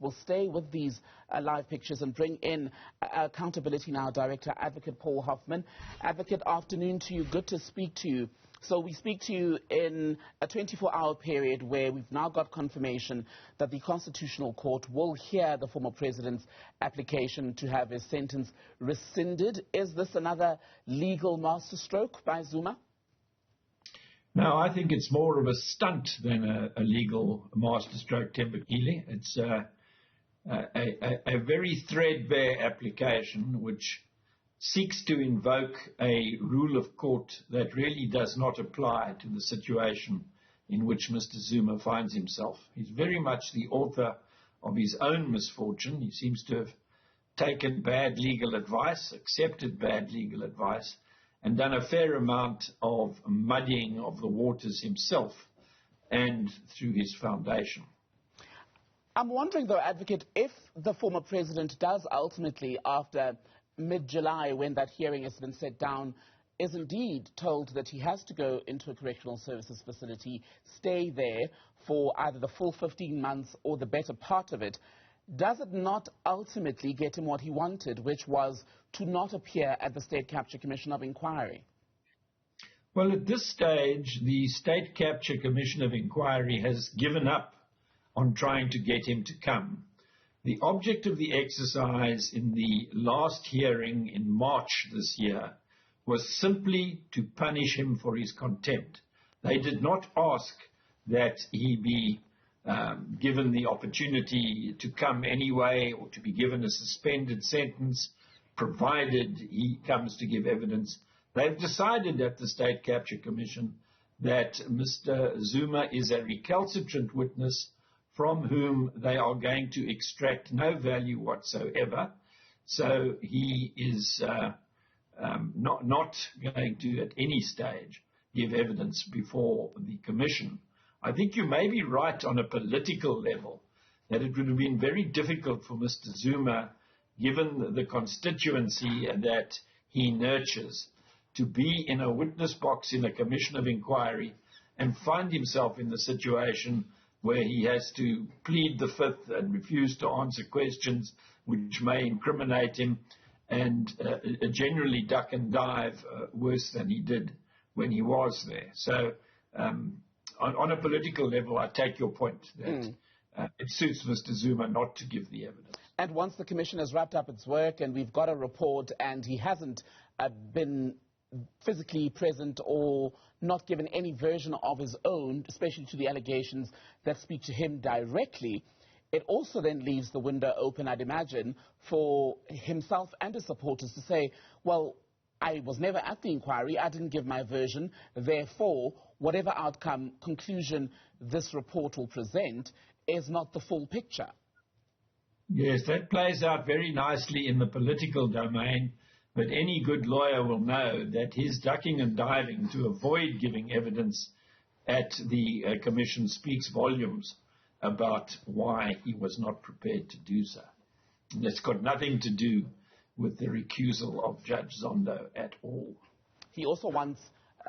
We'll stay with these live pictures and bring in Accountability Now Director, Advocate Paul Hoffman. Advocate, afternoon to you. Good to speak to you. So we speak to you in a 24-hour period where we've now got confirmation that the Constitutional Court will hear the former president's application to have his sentence rescinded. Is this another legal masterstroke by Zuma? No, I think it's more of a stunt than a legal masterstroke, Thembi. It's a very threadbare application which seeks to invoke a rule of court that really does not apply to the situation in which Mr. Zuma finds himself. He's very much the author of his own misfortune. He seems to have taken bad legal advice, accepted bad legal advice, and done a fair amount of muddying of the waters himself and through his foundation. I'm wondering, though, Advocate, if the former president does ultimately, after mid-July, when that hearing has been set down, is indeed told that he has to go into a correctional services facility, stay there for either the full 15 months or the better part of it, does it not ultimately get him what he wanted, which was to not appear at the State Capture Commission of Inquiry? Well, at this stage, the State Capture Commission of Inquiry has given up on trying to get him to come. The object of the exercise in the last hearing in March this year was simply to punish him for his contempt. They did not ask that he be given the opportunity to come anyway or to be given a suspended sentence, provided he comes to give evidence. They've decided at the State Capture Commission that Mr. Zuma is a recalcitrant witness from whom they are going to extract no value whatsoever. So he is not going to, at any stage, give evidence before the Commission. I think you may be right on a political level that it would have been very difficult for Mr. Zuma, given the constituency that he nurtures, to be in a witness box in a commission of inquiry and find himself in the situation where he has to plead the fifth and refuse to answer questions which may incriminate him and generally duck and dive worse than he did when he was there. So on a political level, I take your point that it suits Mr. Zuma not to give the evidence. And once the Commission has wrapped up its work and we've got a report and he hasn't been physically present or not given any version of his own, especially to the allegations that speak to him directly, it also then leaves the window open, I'd imagine, for himself and his supporters to say, well, I was never at the inquiry, I didn't give my version, therefore, whatever outcome, conclusion this report will present is not the full picture. Yes, that plays out very nicely in the political domain, but any good lawyer will know that his ducking and diving to avoid giving evidence at the Commission speaks volumes about why he was not prepared to do so. And it's got nothing to do with the recusal of Judge Zondo at all. He also wants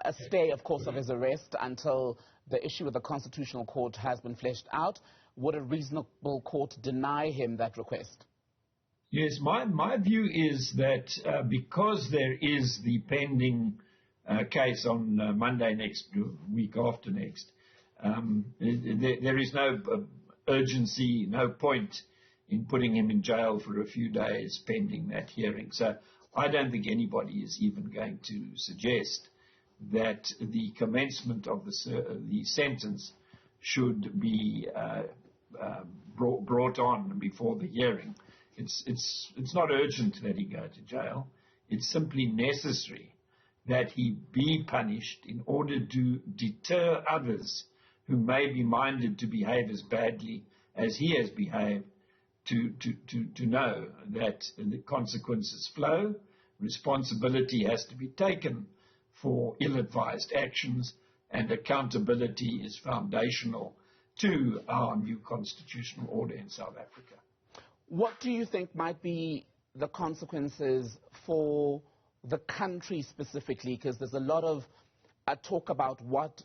a stay, of course, of his arrest until the issue with the Constitutional Court has been fleshed out. Would a reasonable court deny him that request? Yes, my view is that because there is the pending case on Monday week after next, there is no urgency, no point in putting him in jail for a few days pending that hearing. So I don't think anybody is even going to suggest that the commencement of the sentence should be brought on before the hearing. It's not urgent that he go to jail. It's simply necessary that he be punished in order to deter others who may be minded to behave as badly as he has behaved, to know that the consequences flow, responsibility has to be taken for ill-advised actions, and accountability is foundational to our new constitutional order in South Africa. What do you think might be the consequences for the country specifically? Because there's a lot of talk about what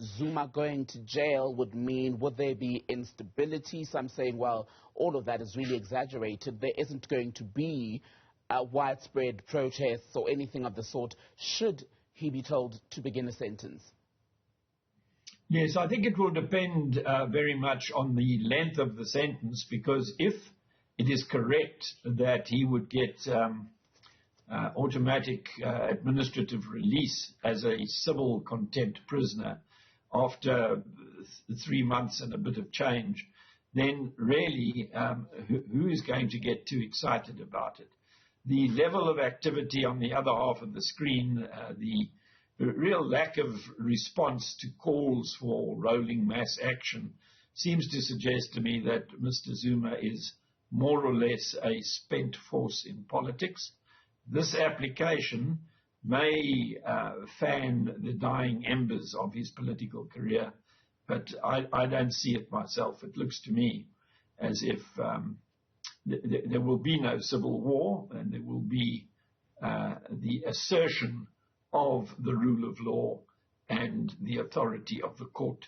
Zuma going to jail would mean, would there be instability? Some saying, well, all of that is really exaggerated. There isn't going to be widespread protests or anything of the sort should he be told to begin a sentence. Yes, I think it will depend very much on the length of the sentence, because if it is correct that he would get automatic administrative release as a civil contempt prisoner after 3 months and a bit of change, then really who is going to get too excited about it? The level of activity on the other half of the screen, the real lack of response to calls for rolling mass action seems to suggest to me that Mr. Zuma is more or less a spent force in politics. This application may fan the dying embers of his political career, but I don't see it myself. It looks to me as if there will be no civil war, and there will be the assertion of the rule of law and the authority of the court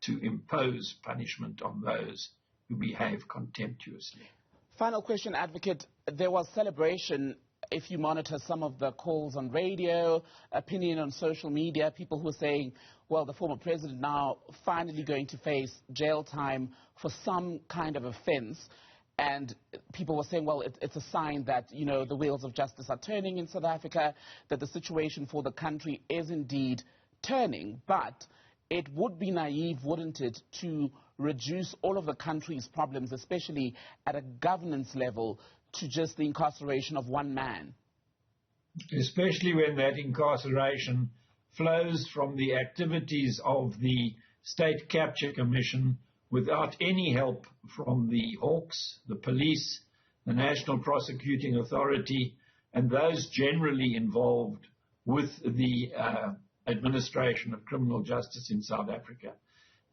to impose punishment on those who behave contemptuously. Final question, Advocate. There was celebration, if you monitor some of the calls on radio, opinion on social media, people who are saying, well, the former president now finally going to face jail time for some kind of offense. And people were saying, well, it's a sign that, you know, the wheels of justice are turning in South Africa, that the situation for the country is indeed turning. But it would be naive, wouldn't it, to reduce all of the country's problems, especially at a governance level, to just the incarceration of one man? Especially when that incarceration flows from the activities of the State Capture Commission without any help from the Hawks, the police, the National Prosecuting Authority, and those generally involved with the administration of criminal justice in South Africa.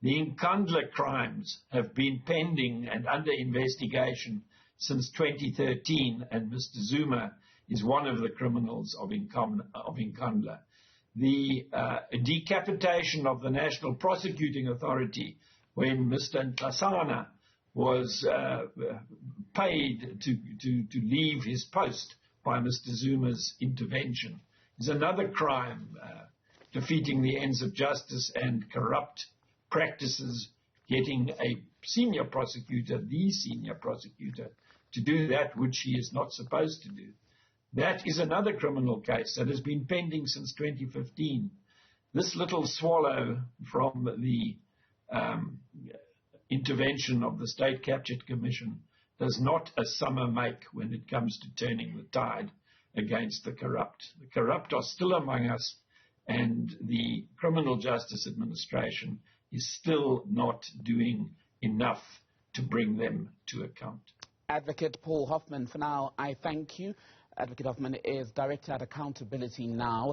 The Nkandla crimes have been pending and under investigation since 2013, and Mr. Zuma is one of the criminals of Nkandla. The decapitation of the National Prosecuting Authority, when Mr. Ntasana was paid to leave his post by Mr. Zuma's intervention, is another crime, defeating the ends of justice and corrupt practices, getting a senior prosecutor, the senior prosecutor, to do that which he is not supposed to do. That is another criminal case that has been pending since 2015. This little swallow from the intervention of the State Capture Commission does not a summer make when it comes to turning the tide against the corrupt. The corrupt are still among us, and the Criminal Justice Administration is still not doing enough to bring them to account. Advocate Paul Hoffman, for now, I thank you. Advocate Hoffman is Director at Accountability Now.